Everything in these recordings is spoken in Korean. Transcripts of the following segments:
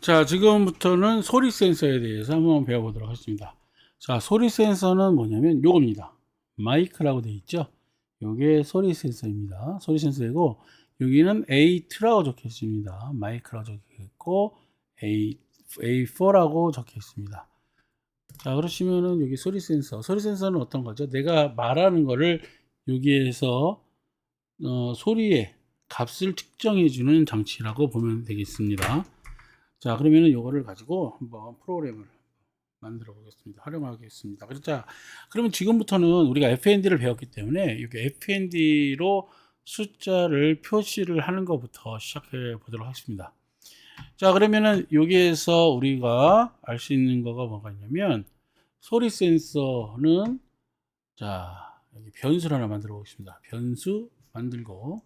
자, 지금부터는 소리 센서에 대해서 한번 배워보도록 하겠습니다. 자, 소리 센서는 뭐냐면 요겁니다. 마이크라고 되어 있죠. 요게 소리 센서입니다. 소리 센서이고 여기는 A2라고 적혀 있습니다. 마이크라고 적혀 있고 A4라고 적혀 있습니다. 자, 그러시면은 여기 소리 센서. 소리 센서는 어떤 거죠? 내가 말하는 거를 여기에서 소리의 값을 측정해 주는 장치라고 보면 되겠습니다. 자, 그러면은 이거를 가지고 한번 프로그램을 만들어 보겠습니다. 활용하겠습니다. 자, 그러면 지금부터는 우리가 FND를 배웠기 때문에 여기 FND로 숫자를 표시를 하는 것부터 시작해 보도록 하겠습니다. 자, 그러면은 여기에서 우리가 알 수 있는 거가 뭐가 있냐면 소리 센서는 자, 여기 변수를 하나 만들어 보겠습니다. 변수 만들고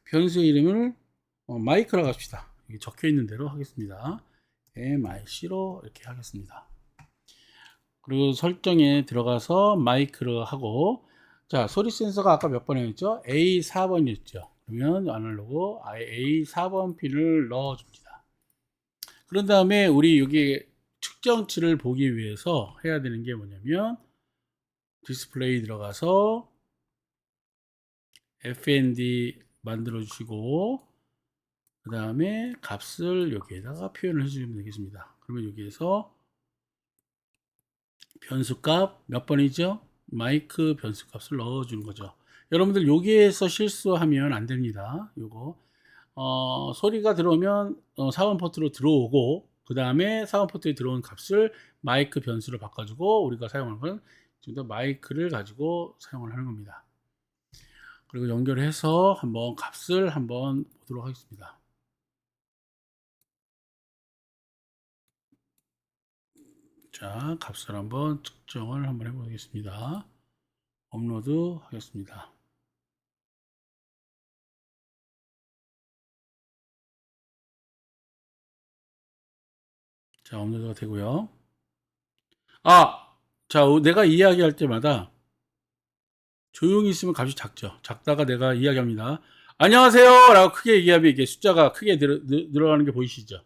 변수의 이름을 마이크라고 합시다. 여기 적혀 있는 대로 하겠습니다. MIC로 이렇게 하겠습니다. 그리고 설정에 들어가서 마이크로 하고, 자, 소리 센서가 아까 몇 번이었죠? A4번이었죠. 그러면 아날로그 A4번 핀을 넣어줍니다. 그런 다음에 우리 여기 측정치를 보기 위해서 해야 되는 게 뭐냐면 디스플레이 들어가서 FND 만들어 주시고 그 다음에 값을 여기에다가 표현을 해주시면 되겠습니다. 그러면 여기에서 변수값 몇 번이죠? 마이크 변수값을 넣어주는 거죠. 여러분들 여기에서 실수하면 안 됩니다. 요거 소리가 들어오면 4번 포트로 들어오고 그 다음에 4번 포트에 들어온 값을 마이크 변수로 바꿔주고 우리가 사용하는 건 지금 더 마이크를 가지고 사용을 하는 겁니다. 그리고 연결해서 한번 값을 한번 보도록 하겠습니다. 자, 값을 한번 측정을 한번 해보겠습니다. 업로드 하겠습니다. 자, 업로드가 되고요. 자, 내가 이야기할 때마다 조용히 있으면 값이 작죠. 작다가 내가 이야기합니다. 안녕하세요! 라고 크게 얘기하면 이게 숫자가 크게 늘어가는 게 보이시죠?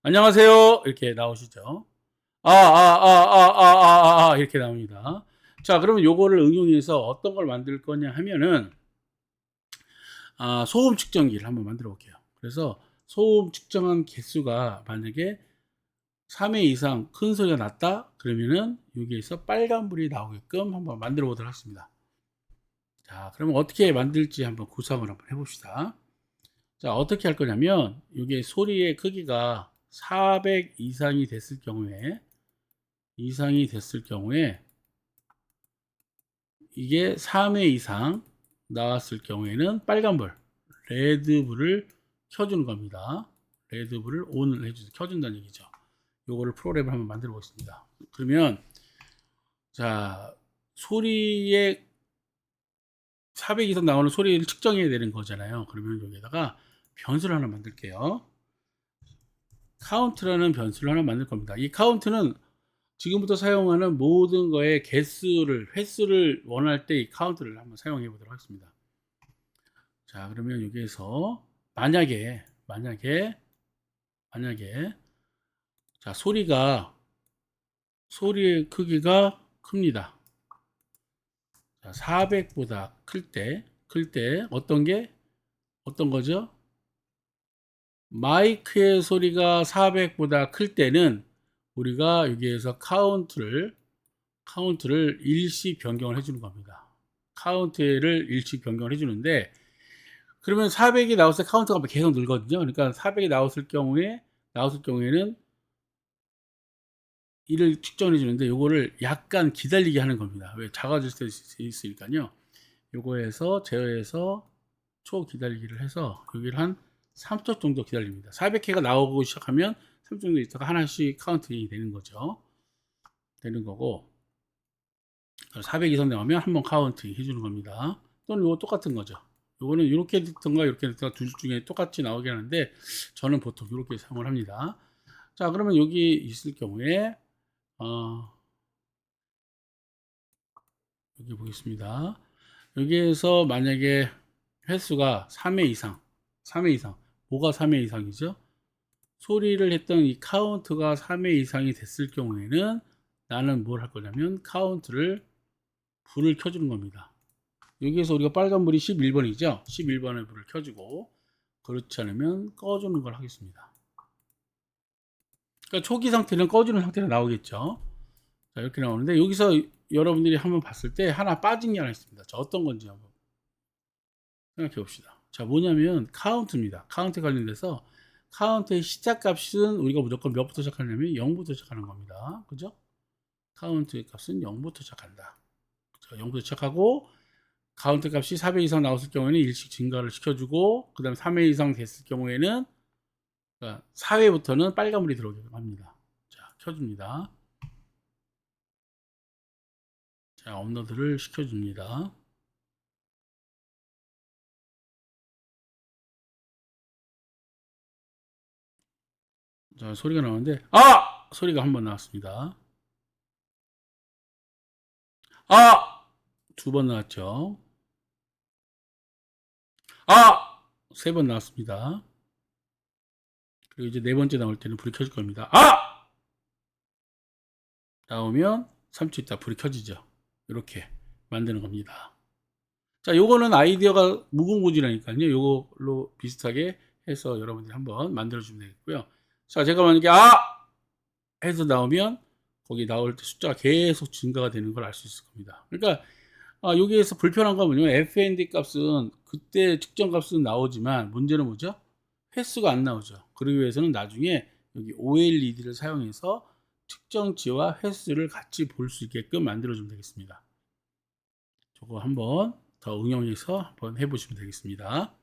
안녕하세요! 이렇게 나오시죠? 이렇게 나옵니다. 자, 그러면 요거를 응용해서 어떤 걸 만들 거냐 하면은, 소음 측정기를 한번 만들어 볼게요. 그래서 소음 측정한 개수가 만약에 3회 이상 큰 소리가 났다? 그러면은 여기에서 빨간불이 나오게끔 한번 만들어 보도록 하겠습니다. 자, 그러면 어떻게 만들지 한번 구상을 한번 해봅시다. 자, 어떻게 할 거냐면 이게 소리의 크기가 400 이상이 됐을 경우에 이게 3회 이상 나왔을 경우에는 빨간불, 레드불을 켜주는 겁니다. 레드불을 ON을 켜준다는 얘기죠. 요거를 프로그램을 한번 만들어 보겠습니다. 그러면 자, 소리의 400 이상 나오는 소리를 측정해야 되는 거잖아요. 그러면 여기다가 변수를 하나 만들게요. 카운트라는 변수를 하나 만들 겁니다. 이 카운트는 지금부터 사용하는 모든 거의 횟수를 원할 때 이 카운트를 한번 사용해 보도록 하겠습니다. 자, 그러면 여기에서 만약에 자, 소리의 크기가 큽니다. 자, 400보다 클 때 어떤 거죠? 마이크의 소리가 400보다 클 때는 우리가 여기에서 카운트를 일시 변경을 해주는 겁니다. 카운트를 일시 변경을 해주는데 그러면 400이 나왔을 때 카운트가 계속 늘거든요. 그러니까 400이 나왔을 경우에는 이를 측정해 주는데 요거를 약간 기다리게 하는 겁니다. 왜 작아질 수 있으니까요. 요거에서 제어해서 초 기다리기를 해서 여기를 한 3초 정도 기다립니다. 400회가 나오고 시작하면 3초 정도 있다가 하나씩 카운팅이 되는 거죠. 되는 거고 400 이상 나오면 한번 카운팅 해주는 겁니다. 또는 이거 똑같은 거죠. 요거는 이렇게 듣던가 이렇게 듣던가 둘 중에 똑같이 나오게 하는데 저는 보통 이렇게 사용을 합니다. 자, 그러면 여기 있을 경우에 여기 보겠습니다. 여기에서 만약에 횟수가 3회 이상 뭐가 3회 이상이죠? 소리를 했던 이 카운트가 3회 이상이 됐을 경우에는 나는 뭘 할 거냐면 카운트를 불을 켜주는 겁니다. 여기에서 우리가 빨간불이 11번이죠. 11번에 불을 켜주고 그렇지 않으면 꺼주는 걸 하겠습니다. 그러니까 초기 상태는 꺼주는 상태가 나오겠죠. 자, 이렇게 나오는데 여기서 여러분들이 한번 봤을 때 하나 빠진 게 하나 있습니다. 자, 어떤 건지 한번 생각해 봅시다. 자, 뭐냐면 카운트입니다. 카운트에 관련돼서 카운트의 시작값은 우리가 무조건 몇부터 시작하냐면 0부터 시작하는 겁니다. 그죠? 카운트의 값은 0부터 시작한다. 자, 0부터 시작하고 카운트 값이 4배 이상 나왔을 경우에는 일씩 증가를 시켜주고 그 다음에 3회 이상 됐을 경우에는 4회부터는 빨간불이 들어오게끔 합니다. 자, 켜줍니다. 자, 업로드를 시켜줍니다. 자, 소리가 나오는데 소리가 한 번 나왔습니다. 두 번 나왔죠. 세 번 나왔습니다. 그리고 이제 네 번째 나올 때는 불이 켜질 겁니다. 나오면 3초 있다 불이 켜지죠. 이렇게 만드는 겁니다. 자, 요거는 아이디어가 무궁무진하니까요. 요걸로 비슷하게 해서 여러분들이 한번 만들어 주면 되겠고요. 자, 제가 만약에 해서 나오면 거기 나올 때 숫자가 계속 증가가 되는 걸 알 수 있을 겁니다. 그러니까 여기에서 불편한 건 뭐냐면 FND 값은 그때 측정 값은 나오지만 문제는 뭐죠? 횟수가 안 나오죠. 그러기 위해서는 나중에 여기 OLED를 사용해서 측정치와 횟수를 같이 볼 수 있게끔 만들어 주면 되겠습니다. 저거 한번 더 응용해서 한번 해보시면 되겠습니다.